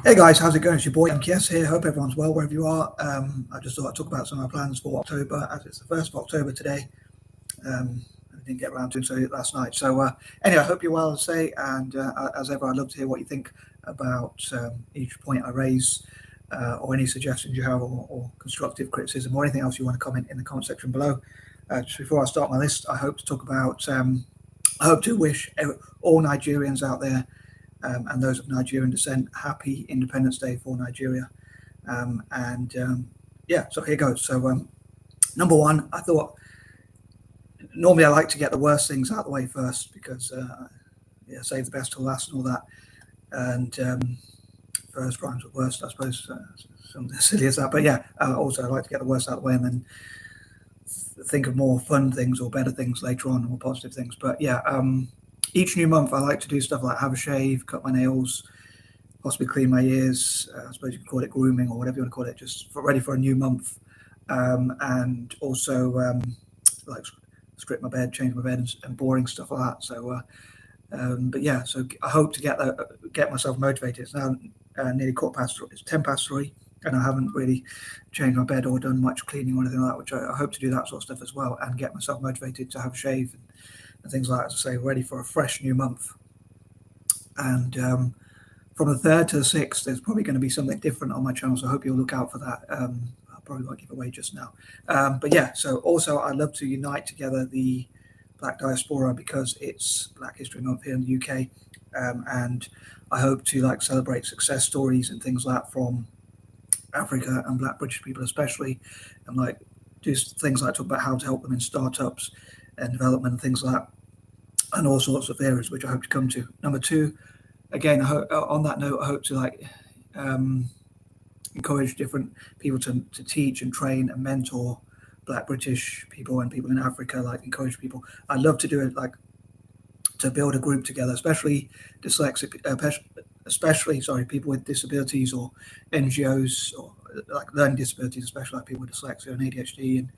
Hey guys, how's it going? It's your boy M.K.S here. Hope everyone's well wherever you are. I just thought I'd talk about some of my plans for October, as it's the 1st of October today. I didn't get around to it last night. So anyway, I hope you're well, say, and as ever, I'd love to hear what you think about each point I raise, or any suggestions you have, or constructive criticism, or anything else you want to comment in the comment section below. Just before I start my list, I hope to talk about, I hope to wish all Nigerians out there, and those of Nigerian descent, happy Independence Day for Nigeria. Yeah, so here goes. So number one, I thought normally I like to get the worst things out of the way first, because save the best till last and all that. And first rhymes with worst, I suppose. Something as silly as that. But yeah, also I like to get the worst out of the way and then think of more fun things or better things later on, more positive things. But yeah, each new month I like to do stuff like have a shave, cut my nails, possibly clean my ears. I suppose you can call it grooming or whatever you want to call it, just ready for a new month. And also like strip my bed, change my bed, and boring stuff like that. So but yeah, so I hope to get myself motivated. It's now nearly it's 10 past 3, and I haven't really changed my bed or done much cleaning or anything like that, which I hope to do that sort of stuff as well, and get myself motivated to have a shave and things like that, to say ready for a fresh new month. And from the 3rd to the 6th, there's probably going to be something different on my channel, so I hope you'll look out for that. I probably won't give away just now. But yeah, so also I'd love to unite together the Black diaspora, because it's Black History Month here in the UK, and I hope to celebrate success stories and things like that from Africa and Black British people especially, and do things like talk about how to help them in startups and development and things like that, and all sorts of areas, which I hope to come to. Number 2, again, on that note, I hope to encourage different people to teach and train and mentor Black British people and people in Africa, encourage people. I'd love to do it, to build a group together, especially dyslexic, people with disabilities, or NGOs, or learning disabilities, especially people with dyslexia and ADHD and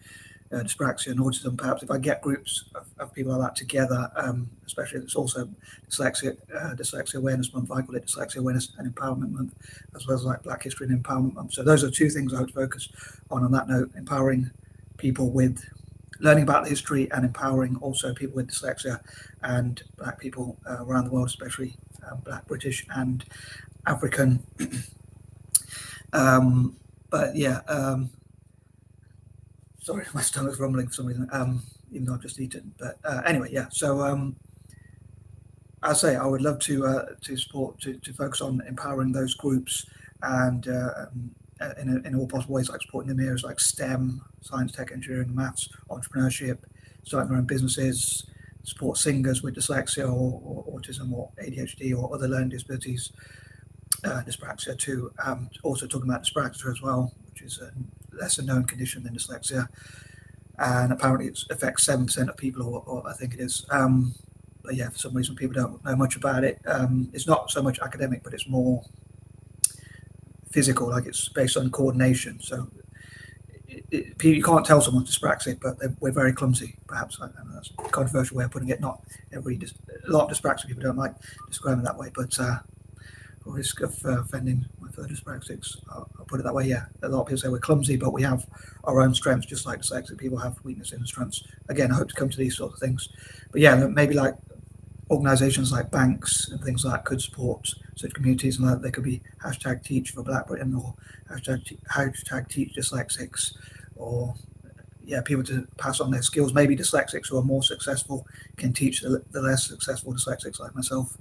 dyspraxia and autism. Perhaps if I get groups of people like that together, especially it's also Dyslexia Awareness Month. I call it Dyslexia Awareness and Empowerment Month, as well as Black History and Empowerment Month. So those are 2 things I hope to focus on that note: empowering people with learning about the history, and empowering also people with dyslexia and Black people around the world, especially Black British and African. But yeah, sorry, my stomach's rumbling for some reason, even though I've just eaten. But anyway, yeah. So I say I would love to support, to focus on empowering those groups, and in all possible ways, supporting them areas like STEM, science, tech, engineering, maths, entrepreneurship, starting their own businesses, support singers with dyslexia or autism or ADHD or other learning disabilities, dyspraxia too. Also talking about dyspraxia as well, which is a lesser known condition than dyslexia, and apparently it affects 7% of people, or I think it is. But yeah, for some reason people don't know much about it. It's not so much academic, but it's more physical, it's based on coordination. So you can't tell someone's dyspraxic, but we're very clumsy, perhaps. I know that's a controversial way of putting it. Not a lot of dyspraxic people don't like describing it that way, but for risk of offending my fellow dyspraxics, I'll put it that way. Yeah, a lot of people say we're clumsy, but we have our own strengths, just like dyslexic people have weaknesses and strengths. Again, I hope to come to these sorts of things. But yeah, maybe organizations like banks and things like that could support such communities, and that there could be #teach for Black Britain, or #teach dyslexics, or people to pass on their skills. Maybe dyslexics who are more successful can teach the less successful dyslexics like myself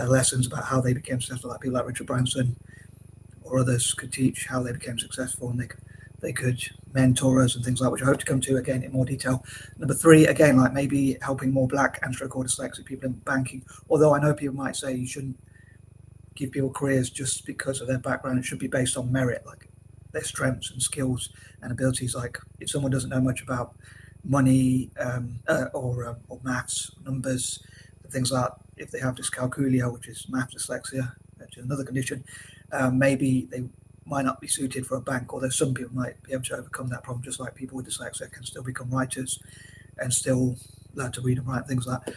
lessons about how they became successful. Like people like Richard Branson or others could teach how they became successful, and they could mentor us and things like that, which I hope to come to again in more detail. Number 3, again, maybe helping more Black and stroke or dyslexic people in banking. Although I know people might say you shouldn't give people careers just because of their background. It should be based on merit, their strengths and skills and abilities. If someone doesn't know much about money or maths, numbers, things like that, if they have dyscalculia, which is math dyslexia, which is another condition, maybe they might not be suited for a bank, although some people might be able to overcome that problem, just like people with dyslexia can still become writers and still learn to read and write, things like that.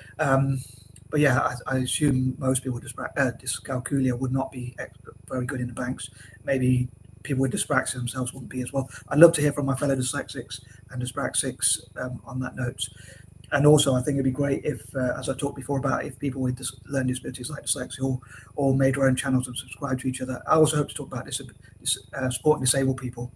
But yeah, I assume most people with dyscalculia would not be very good in the banks. Maybe people with dyspraxia themselves wouldn't be as well. I'd love to hear from my fellow dyslexics and dyspraxics on that note. And also, I think it'd be great if, as I talked before about, if people with learning disabilities like dyslexia all made their own channels and subscribe to each other. I also hope to talk about supporting disabled people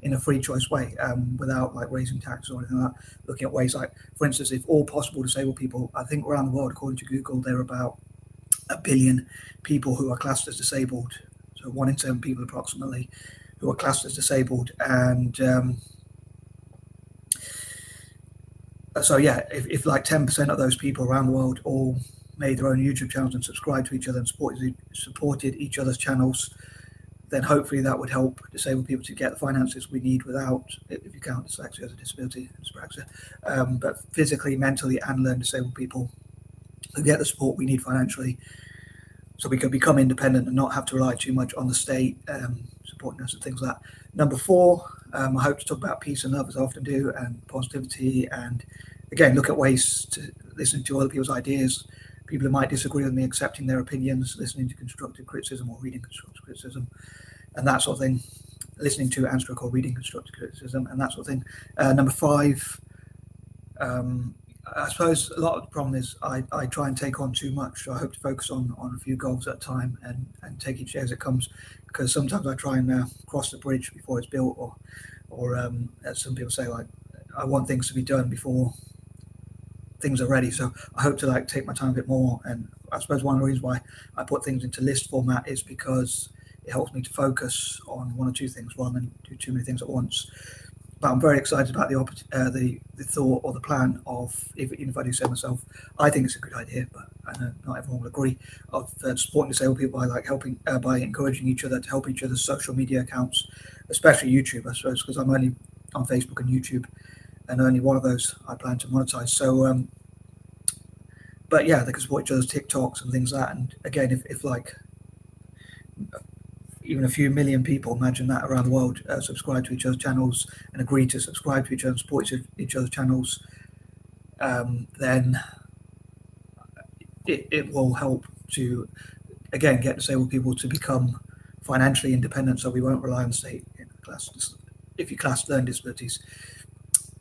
in a free choice way, without like raising taxes or anything like that. Looking at ways like, for instance, if all possible disabled people, I think around the world, according to Google, there are about 1 billion people who are classed as disabled. So 1 in 7 people approximately who are classed as disabled. And so yeah, if like 10% of those people around the world all made their own YouTube channels and subscribed to each other and supported each other's channels, then hopefully that would help disabled people to get the finances we need without, if you count dyslexia as a disability, dyspraxia, but physically, mentally, and learn disabled people to get the support we need financially, so we can become independent and not have to rely too much on the state supporting us and things like that. Number 4, I hope to talk about peace and love, as I often do, and positivity, and again, look at ways to listen to other people's ideas, people who might disagree with me, accepting their opinions, listening to constructive criticism or reading constructive criticism, and that sort of thing, listening to and or reading constructive criticism and that sort of thing. Number 5, I suppose a lot of the problem is I try and take on too much, so I hope to focus on a few goals at a time and take each day as it comes, because sometimes I try and cross the bridge before it's built, or as some people say, like, I want things to be done before things are ready. So I hope to like take my time a bit more, and I suppose one of the reasons why I put things into list format is because it helps me to focus on 1 or 2 things rather than do too many things at once. But I'm very excited about the thought or the plan of, even if I do say myself, I think it's a good idea, but I know not everyone will agree, of supporting disabled people by like helping, by encouraging each other to help each other's social media accounts, especially YouTube, I suppose, because I'm only on Facebook and YouTube, and only one of those I plan to monetize. So, but yeah, they can support each other's TikToks and things like that. And again, if like even a few million people, imagine that, around the world, subscribe to each other's channels and agree to subscribe to each other and support each other's channels, then it will help to, again, get disabled people to become financially independent, so we won't rely on the state if you class learning disabilities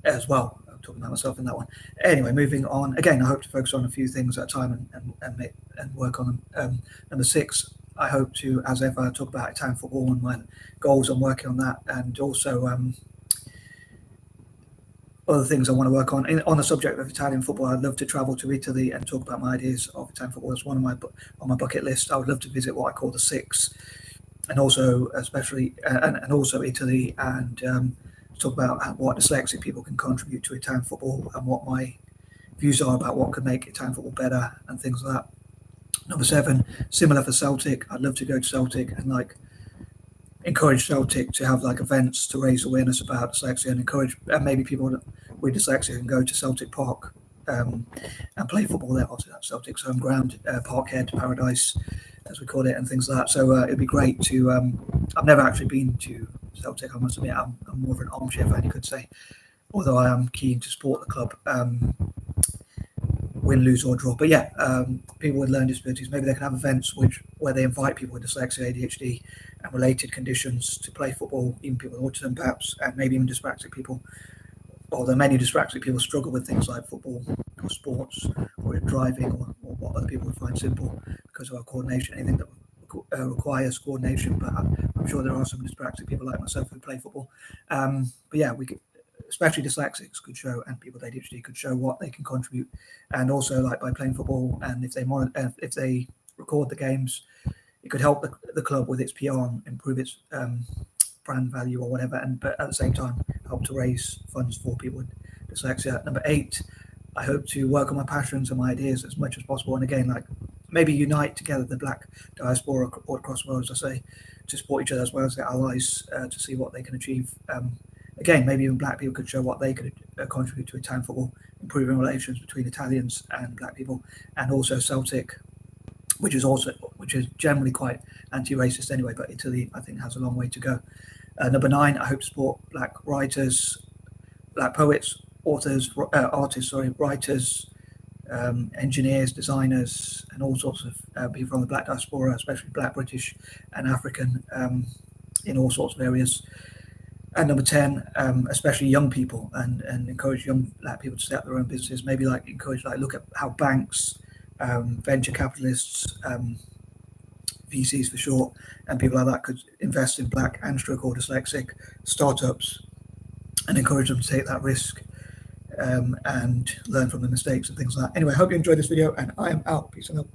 as well. I'm talking about myself in that one. Anyway, moving on. Again, I hope to focus on a few things at a time and work on them. Number 6, I hope to, as ever, talk about Italian football and my goals. I'm working on that, and also other things I want to work on. On the subject of Italian football, I'd love to travel to Italy and talk about my ideas of Italian football. It's one of on my bucket list. I would love to visit what I call the Six, and also especially and also Italy, and talk about what dyslexic people can contribute to Italian football and what my views are about what could make Italian football better and things like that. Number 7, similar for Celtic. I'd love to go to Celtic and like encourage Celtic to have like events to raise awareness about dyslexia, and encourage maybe people with dyslexia can go to Celtic Park and play football there. Obviously, that's Celtic's home ground, Parkhead, Paradise, as we call it, and things like that. So it'd be great to. I've never actually been to Celtic, I must admit. I'm more of an armchair fan, you could say, although I am keen to support the club, win, lose or draw. But yeah, people with learning disabilities, maybe they can have events where they invite people with dyslexia, ADHD and related conditions to play football, even people with autism perhaps, and maybe even dyspraxic people. Although many dyspraxic people struggle with things like football or sports or driving or what other people would find simple because of our coordination, anything that requires coordination. But I'm sure there are some dyspraxic people like myself who play football. But yeah, we could, especially dyslexics could show, and people with ADHD could show what they can contribute. And also, like, by playing football, and if they record the games, it could help the club with its PR and improve its brand value or whatever, but at the same time help to raise funds for people with dyslexia. Number 8, I hope to work on my passions and my ideas as much as possible, and again, like, maybe unite together the black diaspora all across the world, as I say, to support each other as well as their allies, to see what they can achieve. Again, maybe even black people could show what they could contribute to Italian football, improving relations between Italians and black people, and also Celtic, which is generally quite anti-racist anyway, but Italy, I think, has a long way to go. Number 9, I hope to support black writers, black poets, authors, artists, writers, engineers, designers, and all sorts of people from the Black diaspora, especially Black, British, and African, in all sorts of areas. And number 10, especially young people, and encourage young Black people to set up their own businesses. Maybe look at how banks, venture capitalists, VCs for short, and people like that could invest in Black and stroke or dyslexic startups, and encourage them to take that risk, and learn from the mistakes and things like that. Anyway, I hope you enjoyed this video, and I am out. Peace and love.